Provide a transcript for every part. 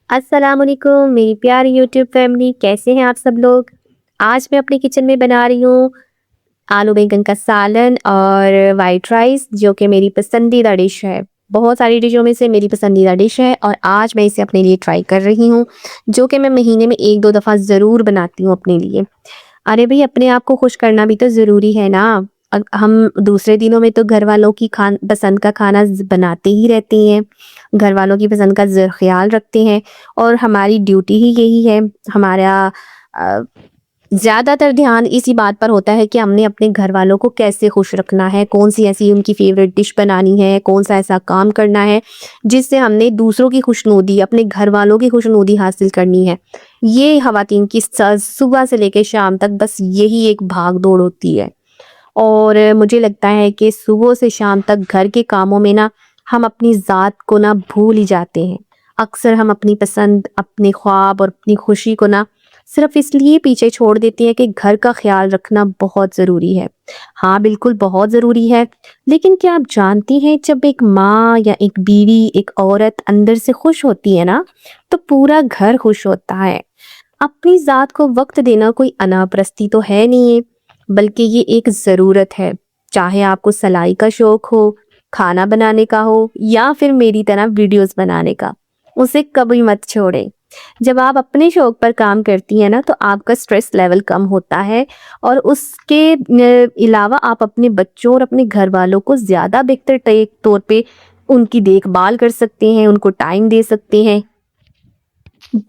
السلام علیکم میری پیاری یوٹیوب فیملی، کیسے ہیں آپ سب لوگ؟ آج میں اپنے کچن میں بنا رہی ہوں آلو بیگن کا سالن اور وائٹ رائس، جو کہ میری پسندیدہ ڈش ہے۔ بہت ساری ڈشوں میں سے میری پسندیدہ ڈش ہے اور آج میں اسے اپنے لیے ٹرائی کر رہی ہوں، جو کہ میں مہینے میں 1-2 دفعہ ضرور بناتی ہوں اپنے لیے۔ ارے بھئی، اپنے آپ کو خوش کرنا بھی تو ضروری ہے نا۔ ہم دوسرے دنوں میں تو گھر والوں کی پسند کا کھانا بناتے ہی رہتے ہیں، گھر والوں کی پسند کا خیال رکھتے ہیں، اور ہماری ڈیوٹی ہی یہی ہے۔ ہمارا زیادہ تر دھیان اسی بات پر ہوتا ہے کہ ہم نے اپنے گھر والوں کو کیسے خوش رکھنا ہے، کون سی ایسی ان کی فیوریٹ ڈش بنانی ہے، کون سا ایسا کام کرنا ہے جس سے ہم نے دوسروں کی خوشنودی، اپنے گھر والوں کی خوشنودی حاصل کرنی ہے۔ یہ خواتین کی صبح سے لے کے شام تک بس یہی ایک بھاگ دوڑ ہوتی ہے، اور مجھے لگتا ہے کہ صبح سے شام تک گھر کے کاموں میں ہم اپنی ذات کو بھول ہی جاتے ہیں۔ اکثر ہم اپنی پسند، اپنے خواب اور اپنی خوشی کو صرف اس لیے پیچھے چھوڑ دیتے ہیں کہ گھر کا خیال رکھنا بہت ضروری ہے۔ ہاں بالکل بہت ضروری ہے، لیکن کیا آپ جانتی ہیں جب ایک ماں یا ایک بیوی، ایک عورت اندر سے خوش ہوتی ہے تو پورا گھر خوش ہوتا ہے۔ اپنی ذات کو وقت دینا کوئی اناپرستی تو ہے نہیں، بلکہ یہ ایک ضرورت ہے۔ چاہے آپ کو سلائی کا شوق ہو، کھانا بنانے کا ہو، یا پھر میری طرح ویڈیوز بنانے کا، اسے کبھی مت چھوڑیں۔ جب آپ اپنے شوق پر کام کرتی ہیں تو آپ کا سٹریس لیول کم ہوتا ہے، اور اس کے علاوہ آپ اپنے بچوں اور اپنے گھر والوں کو زیادہ بہتر طور پہ ان کی دیکھ بھال کر سکتے ہیں، ان کو ٹائم دے سکتے ہیں۔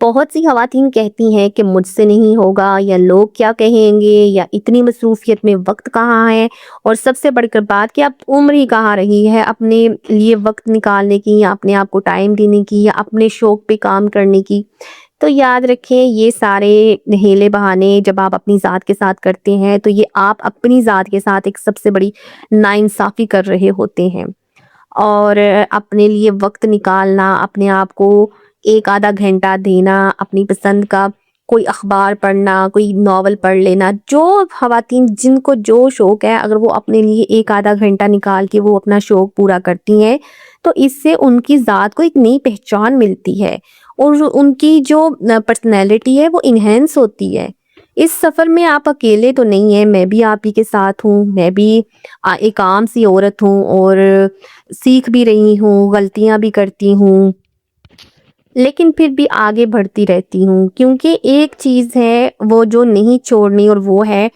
بہت سی خواتین کہتی ہیں کہ مجھ سے نہیں ہوگا، یا لوگ کیا کہیں گے، یا اتنی مصروفیت میں وقت کہاں ہے، اور سب سے بڑھ کر بات کہ اب عمر ہی کہاں رہی ہے اپنے لیے وقت نکالنے کی، یا اپنے آپ کو ٹائم دینے کی، یا اپنے شوق پہ کام کرنے کی۔ تو یاد رکھیں، یہ سارے ہیلے بہانے جب آپ اپنی ذات کے ساتھ کرتے ہیں تو یہ آپ اپنی ذات کے ساتھ ایک سب سے بڑی ناانصافی کر رہے ہوتے ہیں۔ اور اپنے لیے وقت نکالنا، اپنے آپ کو 1-آدھا گھنٹہ دینا، اپنی پسند کا کوئی اخبار پڑھنا، کوئی ناول پڑھ لینا، جو خواتین جن کو جو شوق ہے، اگر وہ اپنے لیے 1-آدھا گھنٹہ نکال کے وہ اپنا شوق پورا کرتی ہیں تو اس سے ان کی ذات کو ایک نئی پہچان ملتی ہے، اور ان کی جو پرسنالٹی ہے وہ انہینس ہوتی ہے۔ اس سفر میں آپ اکیلے تو نہیں ہیں، میں بھی آپ ہی کے ساتھ ہوں، میں بھی ایک عام سی عورت ہوں، اور سیکھ بھی رہی ہوں، غلطیاں بھی کرتی ہوں، لیکن پھر بھی آگے بڑھتی رہتی ہوں، کیونکہ ایک چیز ہے وہ جو نہیں چھوڑنی، اور وہ ہے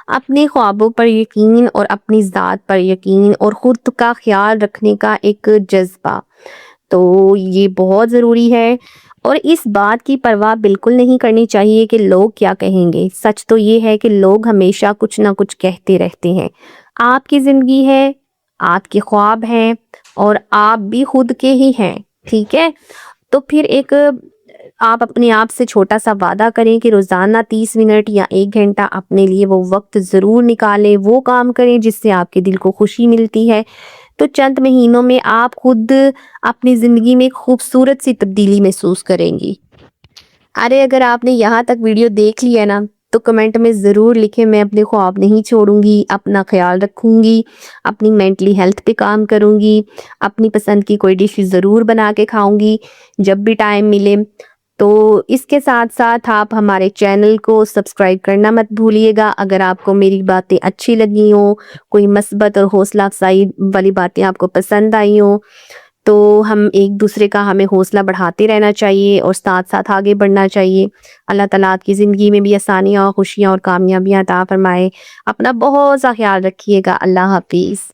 اپنے خوابوں پر یقین، اور اپنی ذات پر یقین، اور خود کا خیال رکھنے کا ایک جذبہ۔ تو یہ بہت ضروری ہے، اور اس بات کی پرواہ بالکل نہیں کرنی چاہیے کہ لوگ کیا کہیں گے۔ سچ تو یہ ہے کہ لوگ ہمیشہ کچھ نہ کچھ کہتے رہتے ہیں۔ آپ کی زندگی ہے، آپ کے خواب ہیں، اور آپ بھی خود کے ہی ہیں، ٹھیک ہے؟ تو پھر آپ اپنے آپ سے چھوٹا سا وعدہ کریں کہ روزانہ 30 منٹ یا 1 گھنٹہ اپنے لیے وہ وقت ضرور نکالیں، وہ کام کریں جس سے آپ کے دل کو خوشی ملتی ہے۔ تو چند مہینوں میں آپ خود اپنی زندگی میں ایک خوبصورت سی تبدیلی محسوس کریں گی۔ ارے اگر آپ نے یہاں تک ویڈیو دیکھ لی ہے تو کمنٹ میں ضرور لکھیں، میں اپنے خواب نہیں چھوڑوں گی، اپنا خیال رکھوں گی، اپنی مینٹلی ہیلتھ پہ کام کروں گی، اپنی پسند کی کوئی ڈش ضرور بنا کے کھاؤں گی جب بھی ٹائم ملے۔ تو اس کے ساتھ ساتھ آپ ہمارے چینل کو سبسکرائب کرنا مت بھولیے گا۔ اگر آپ کو میری باتیں اچھی لگی ہوں، کوئی مثبت اور حوصلہ افزائی والی باتیں آپ کو پسند آئی ہوں، تو ہمیں حوصلہ بڑھاتے رہنا چاہیے، اور ساتھ ساتھ آگے بڑھنا چاہیے۔ اللہ تعالیٰ آپ کی زندگی میں بھی آسانیاں، خوشیاں اور کامیابیاں عطا فرمائے۔ اپنا بہت سا خیال رکھیے گا۔ اللہ حافظ۔